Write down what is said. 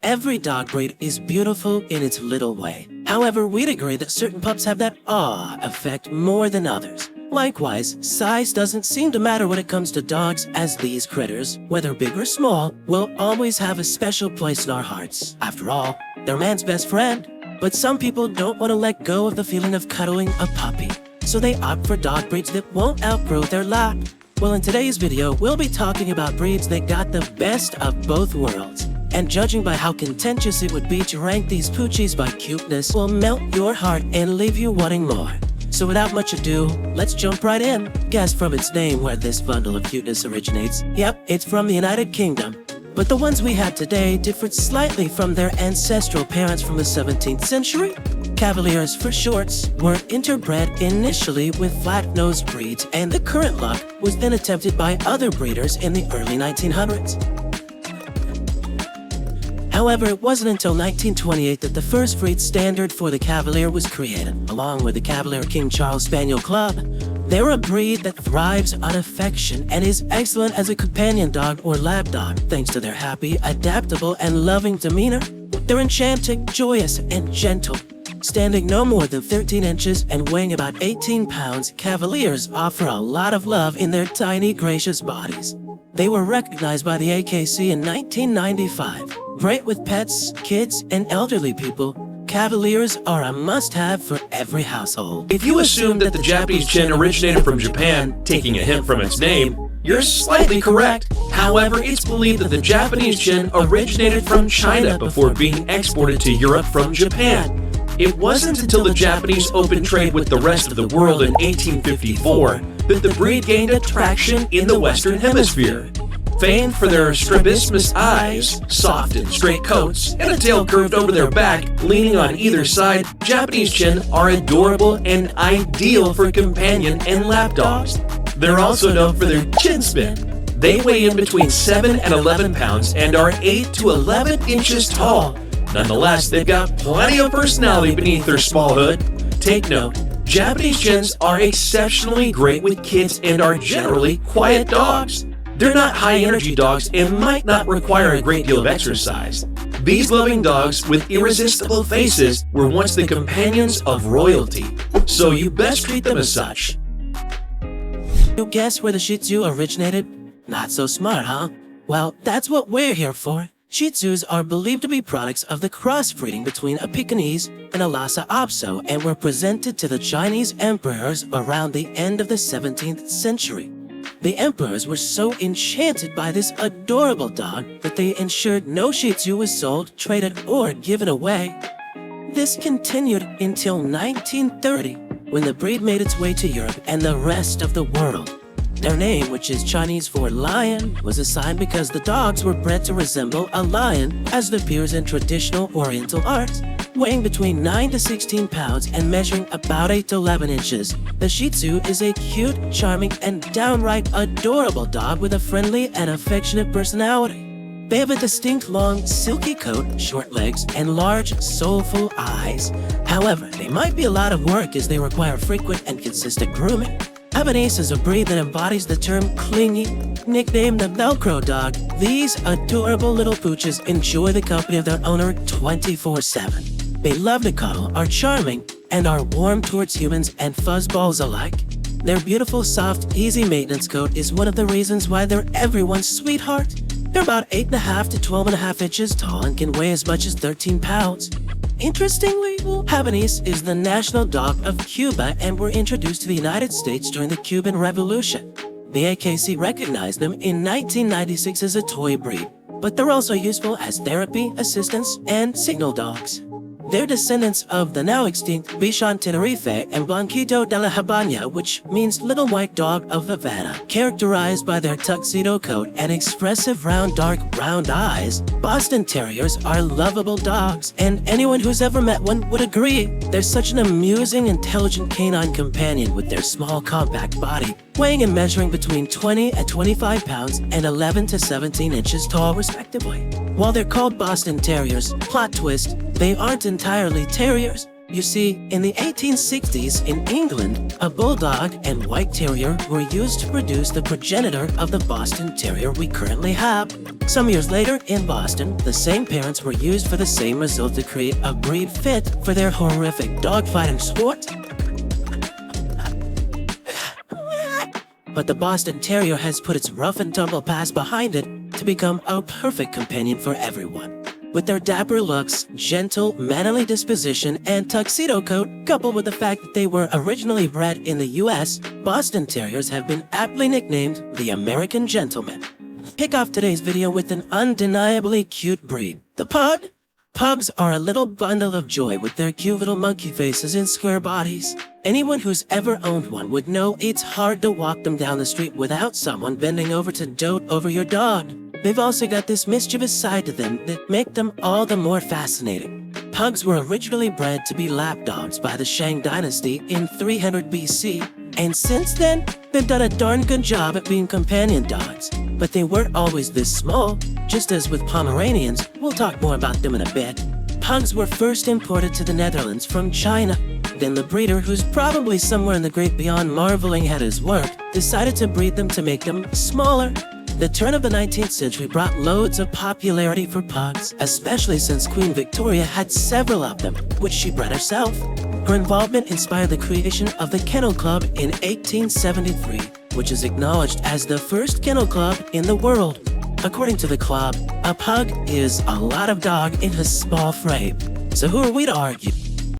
Every dog breed is beautiful in its little way. However, we'd agree that certain pups have that awe effect more than others. Likewise, size doesn't seem to matter when it comes to dogs, as these critters, whether big or small, will always have a special place in our hearts. After all, they're man's best friend. But some people don't want to let go of the feeling of cuddling a puppy, so they opt for dog breeds that won't outgrow their lap. Well, in today's video, we'll be talking about breeds that got the best of both worlds. And judging by how contentious it would be to rank these poochies by cuteness will melt your heart and leave you wanting more. So without much ado, let's jump right in. Guess from its name where this bundle of cuteness originates. Yep, it's from the United Kingdom. But the ones we have today differed slightly from their ancestral parents from the 17th century. Cavaliers for shorts were interbred initially with flat-nosed breeds, and the current look was then attempted by other breeders in the early 1900s. However, it wasn't until 1928 that the first breed standard for the Cavalier was created, along with the Cavalier King Charles Spaniel Club. They're a breed that thrives on affection and is excellent as a companion dog or lap dog, thanks to their happy, adaptable, and loving demeanor. They're enchanting, joyous, and gentle. Standing no more than 13 inches and weighing about 18 pounds, Cavaliers offer a lot of love in their tiny, gracious bodies. They were recognized by the AKC in 1995. Great with pets, kids, and elderly people, Cavaliers are a must-have for every household. If you assume that the Japanese Chin originated from Japan, taking a hint from its name, you're slightly correct. However, it's believed that the Japanese Chin originated from China before being exported to Europe from Japan. It wasn't until the Japanese opened trade with the rest of the world in 1854 that the breed gained attraction in the Western Hemisphere. Famed for their strabismus eyes, soft and straight coats, and a tail curved over their back, leaning on either side, Japanese Chin are adorable and ideal for companion and lap dogs. They're also known for their chin spin. They weigh in between 7 and 11 pounds and are 8 to 11 inches tall. Nonetheless, they've got plenty of personality beneath their small hood. Take note, Japanese Chins are exceptionally great with kids and are generally quiet dogs. They're not high-energy dogs and might not require a great deal of exercise. These loving dogs with irresistible faces were once the companions of royalty, so you best treat them as such. You guess where the Shih Tzu originated? Not so smart, huh? Well, that's what we're here for. Shih Tzus are believed to be products of the crossbreeding between a Pekingese and a Lhasa Apso and were presented to the Chinese emperors around the end of the 17th century. The emperors were so enchanted by this adorable dog that they ensured no Shih Tzu was sold, traded, or given away. This continued until 1930, when the breed made its way to Europe and the rest of the world. Their name, which is Chinese for lion, was assigned because the dogs were bred to resemble a lion, as it appears in traditional Oriental art. Weighing between 9 to 16 pounds and measuring about 8 to 11 inches, the Shih Tzu is a cute, charming, and downright adorable dog with a friendly and affectionate personality. They have a distinct long, silky coat, short legs, and large, soulful eyes. However, they might be a lot of work as they require frequent and consistent grooming. Havanese is a breed that embodies the term clingy. Nicknamed the Velcro dog, these adorable little pooches enjoy the company of their owner 24/7. They love to cuddle, are charming, and are warm towards humans and fuzzballs alike. Their beautiful, soft, easy maintenance coat is one of the reasons why they're everyone's sweetheart. They're about 8.5 to 12.5 inches tall and can weigh as much as 13 pounds. Interestingly, Havanese is the national dog of Cuba and were introduced to the United States during the Cuban Revolution. The AKC recognized them in 1996 as a toy breed, but they're also useful as therapy, assistants, and signal dogs. They're descendants of the now extinct Bichon Tenerife and Blanquito de la Habana, which means little white dog of Havana. Characterized by their tuxedo coat and expressive dark round eyes, Boston Terriers are lovable dogs, and anyone who's ever met one would agree. They're such an amusing, intelligent canine companion with their small, compact body, weighing and measuring between 20 and 25 pounds and 11 to 17 inches tall, respectively. While they're called Boston Terriers, plot twist, they aren't entirely terriers. You see, in the 1860s in England, a bulldog and white terrier were used to produce the progenitor of the Boston Terrier we currently have. Some years later, in Boston, the same parents were used for the same result to create a breed fit for their horrific dogfighting sport. But the Boston Terrier has put its rough and tumble past behind it to become a perfect companion for everyone. With their dapper looks, gentle, manly disposition, and tuxedo coat, coupled with the fact that they were originally bred in the US, Boston Terriers have been aptly nicknamed the American Gentleman. Kick off today's video with an undeniably cute breed, the Pug. Pugs are a little bundle of joy with their cute little monkey faces and square bodies. Anyone who's ever owned one would know it's hard to walk them down the street without someone bending over to dote over your dog. They've also got this mischievous side to them that make them all the more fascinating. Pugs were originally bred to be lapdogs by the Shang dynasty in 300 BC, and since then, they've done a darn good job at being companion dogs. But they weren't always this small, just as with Pomeranians. We'll talk more about them in a bit. Pugs were first imported to the Netherlands from China. Then the breeder, who's probably somewhere in the great beyond marveling at his work, decided to breed them to make them smaller. The turn of the 19th century brought loads of popularity for pugs, especially since Queen Victoria had several of them, which she bred herself. Her involvement inspired the creation of the Kennel Club in 1873, which is acknowledged as the first kennel club in the world. According to the club, a pug is a lot of dog in a small frame. So who are we to argue?